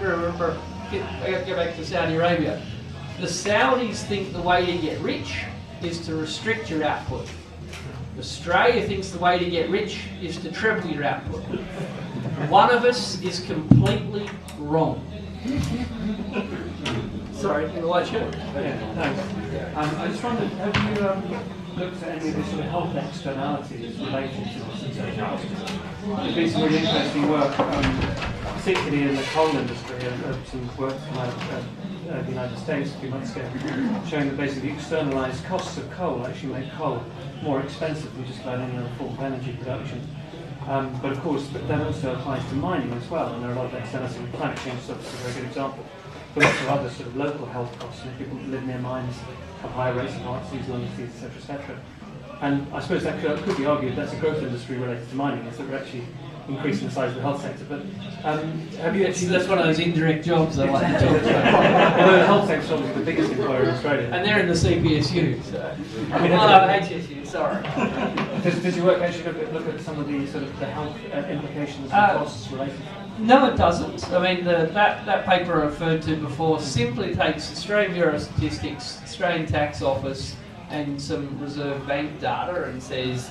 to remember, go back to Saudi Arabia. The Saudis think the way to get rich is to restrict your output. Australia thinks the way to get rich is to treble your output. One of us is completely wrong. Sorry, in the white shirt. Yeah, thanks. I just wondered, have you looked at any of the sort of health externalities related to this association? There's been some really interesting work, particularly in the coal industry, some work from out of the United States a few months ago, showing that basically externalised costs of coal actually make coal more expensive than just about any other form of energy production. But of course, that also applies to mining as well, and there are a lot of externalities. Climate change is obviously a very good example. But lots of other sort of local health costs, people that live near mines have higher rates of heart disease, lung disease, etc., etc. And I suppose that could be argued that's a growth industry related to mining, is that we're actually increasing the size of the health sector. But have you actually... That's one of those indirect jobs I like to talk about. Although the health sector is obviously the biggest employer in Australia. And they're in the CPSU, so... HSU, sorry. Does your work actually look at some of the sort of the health implications and costs related? No, it doesn't. I mean, that paper I referred to before simply takes Australian Bureau of Statistics, Australian Tax Office, and some Reserve Bank data and says,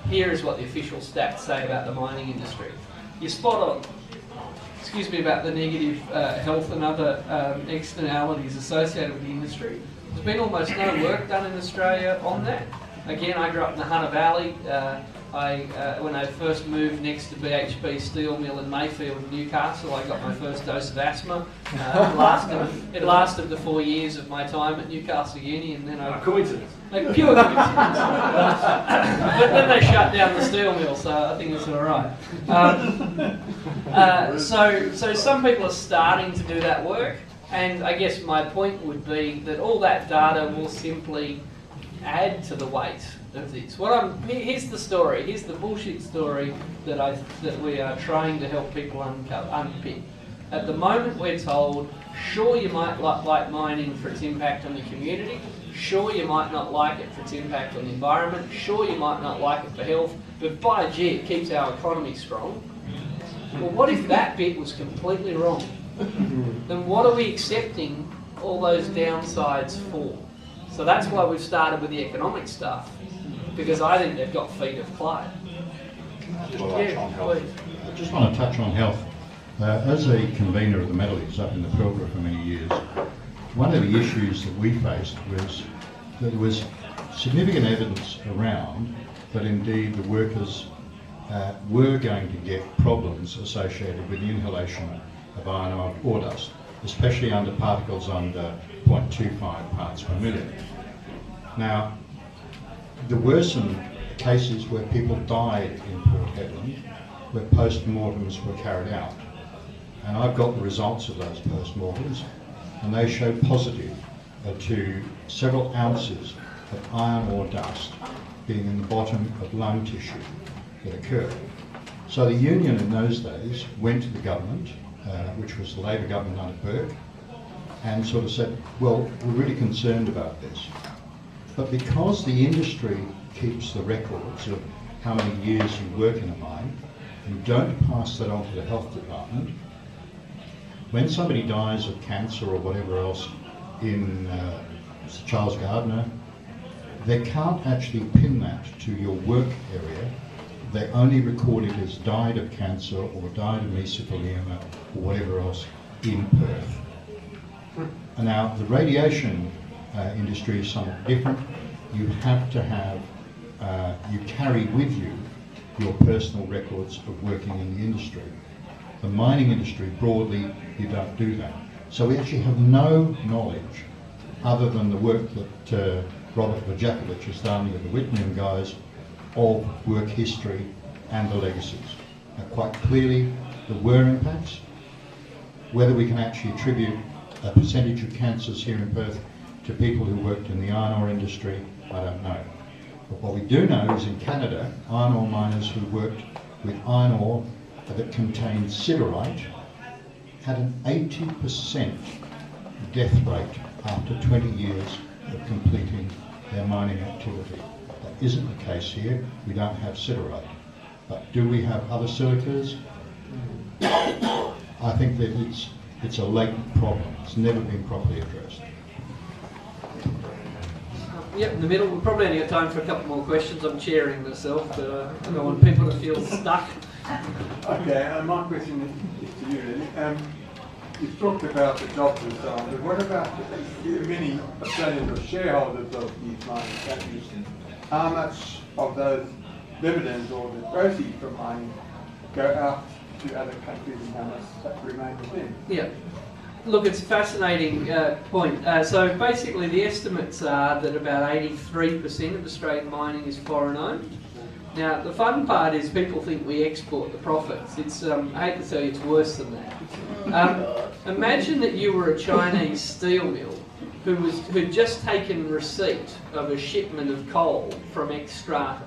here is what the official stats say about the mining industry. You're spot on. Excuse me, about the negative health and other externalities associated with the industry. There's been almost no work done in Australia on that. Again, I grew up in the Hunter Valley. When I first moved next to BHP steel mill in Mayfield, Newcastle, I got my first dose of asthma. It lasted the 4 years of my time at Newcastle Uni, and then coincidence. Like, pure coincidence. But then they shut down the steel mill, so I think it's all right. So some people are starting to do that work, and I guess my point would be that all that data will simply add to the weight of this. Here's the story. Here's the bullshit story that we are trying to help people unpick. At the moment, we're told, sure, you might like mining for its impact on the community. Sure, you might not like it for its impact on the environment. Sure, you might not like it for health. But by gee, it keeps our economy strong. Well, what if that bit was completely wrong? Then what are we accepting all those downsides for? So that's why we've started with the economic stuff, because I think they've got feet of clay. I just want to touch on health. As a convener of the Metallies up in the Pilbara for many years, one of the issues that we faced was that there was significant evidence around that indeed the workers were going to get problems associated with the inhalation of iron ore dust, especially under particles under 0.25 parts per million. Now, there were some cases where people died in Port Hedland, where post-mortems were carried out. And I've got the results of those post-mortems, and they show positive to several ounces of iron ore dust being in the bottom of lung tissue that occurred. So the union in those days went to the government, which was the Labor government under Burke, and sort of said, well, we're really concerned about this. But because the industry keeps the records of how many years you work in a mine, you don't pass that on to the health department. When somebody dies of cancer or whatever else in Sir Charles Gardner, they can't actually pin that to your work area. They only record it as died of cancer or died of mesothelioma or whatever else in Perth. And now the radiation industry is somewhat different. You have to have, you carry with you your personal records of working in the industry. The mining industry, broadly, you don't do that. So we actually have no knowledge other than the work that Robert Vajakovic has done with the Whitman guys of work history and the legacies. Now, quite clearly, there were impacts. Whether we can actually attribute a percentage of cancers here in Perth to people who worked in the iron ore industry, I don't know. But what we do know is in Canada, iron ore miners who worked with iron ore that contained siderite had an 80% death rate after 20 years of completing their mining activity. That isn't the case here. We don't have siderite. But do we have other silicas? I think that It's a latent problem. It's never been properly addressed. Yep, in the middle. We've probably only got time for a couple more questions. I'm chairing myself, but I don't want people to feel stuck. Okay, my question is to you really. You've talked about the jobs and so on, but what about many Australians are shareholders of these mining companies? How much of those dividends or the proceeds from mining go out to other countries and how much remain within? Yeah. Look, it's a fascinating point. So basically the estimates are that about 83% of Australian mining is foreign owned. Now the fun part is people think we export the profits. It's I hate to tell you, it's worse than that. Imagine that you were a Chinese steel mill who'd just taken receipt of a shipment of coal from Xstrata,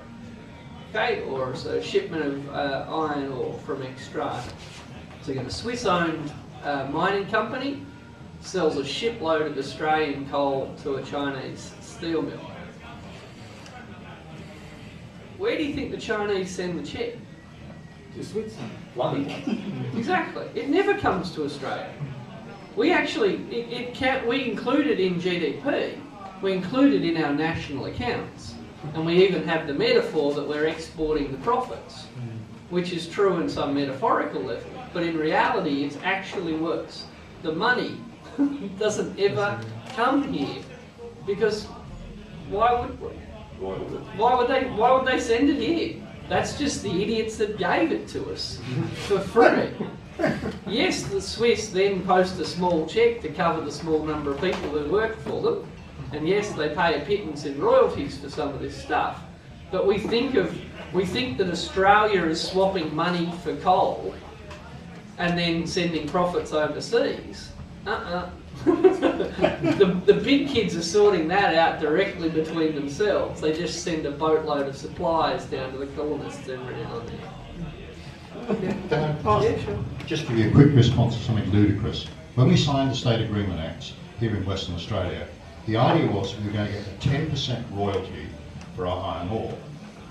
okay, or a shipment of iron ore from Xstrata. So you got a Swiss-owned mining company sells a shipload of Australian coal to a Chinese steel mill. Where do you think the Chinese send the check? To Switzerland. London. Exactly. It never comes to Australia. We actually, we include it in GDP, we include it in our national accounts, and we even have the metaphor that we're exporting the profits, which is true in some metaphorical level, but in reality it's actually worse. The money doesn't ever come here, because why would we? Why would they send it here? That's just the idiots that gave it to us for free. Yes, the Swiss then post a small cheque to cover the small number of people who work for them, and yes, they pay a pittance in royalties for some of this stuff. But we think that Australia is swapping money for coal and then sending profits overseas. The big kids are sorting that out directly between themselves. They just send a boatload of supplies down to the colonists every now and then. Just give you a quick response to something ludicrous. When we signed the State Agreement Acts here in Western Australia, the idea was we were going to get a 10% royalty for our iron ore,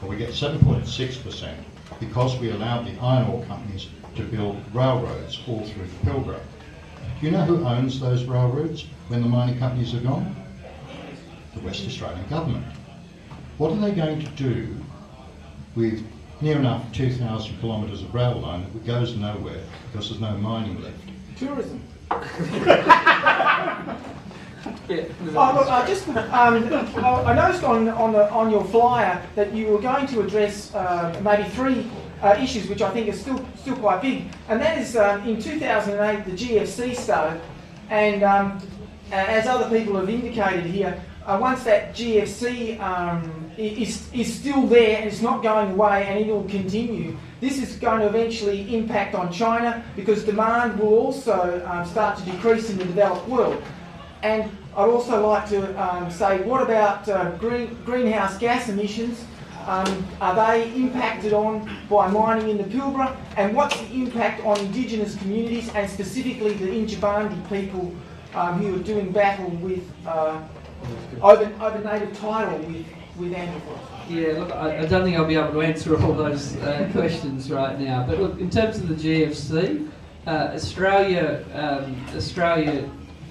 but we get 7.6% because we allowed the iron ore companies to build railroads all through the Pilbara. Do you know who owns those railroads when the mining companies are gone? The West Australian government. What are they going to do with near enough 2,000 kilometres of rail line that goes nowhere because there's no mining left? Tourism. Yeah. Oh, look, I noticed on your flyer that you were going to address maybe three issues which I think are still quite big, and that is in 2008 the GFC started, and as other people have indicated here, once that GFC is still there and it's not going away and it will continue, this is going to eventually impact on China because demand will also start to decrease in the developed world. And I'd also like to say, what about greenhouse gas emissions? Are they impacted on by mining in the Pilbara? And what's the impact on Indigenous communities and specifically the Injibandi people who are doing battle with over native title with Antifa? Yeah, look, I don't think I'll be able to answer all those questions right now. But look, in terms of the GFC, Australia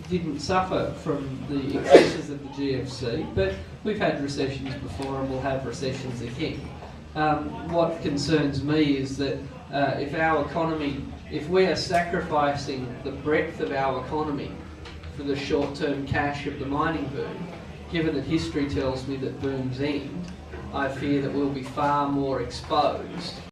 didn't suffer from the excesses of the GFC, but we've had recessions before and we'll have recessions again. What concerns me is that if we are sacrificing the breadth of our economy for the short-term cash of the mining boom, given that history tells me that booms end, I fear that we'll be far more exposed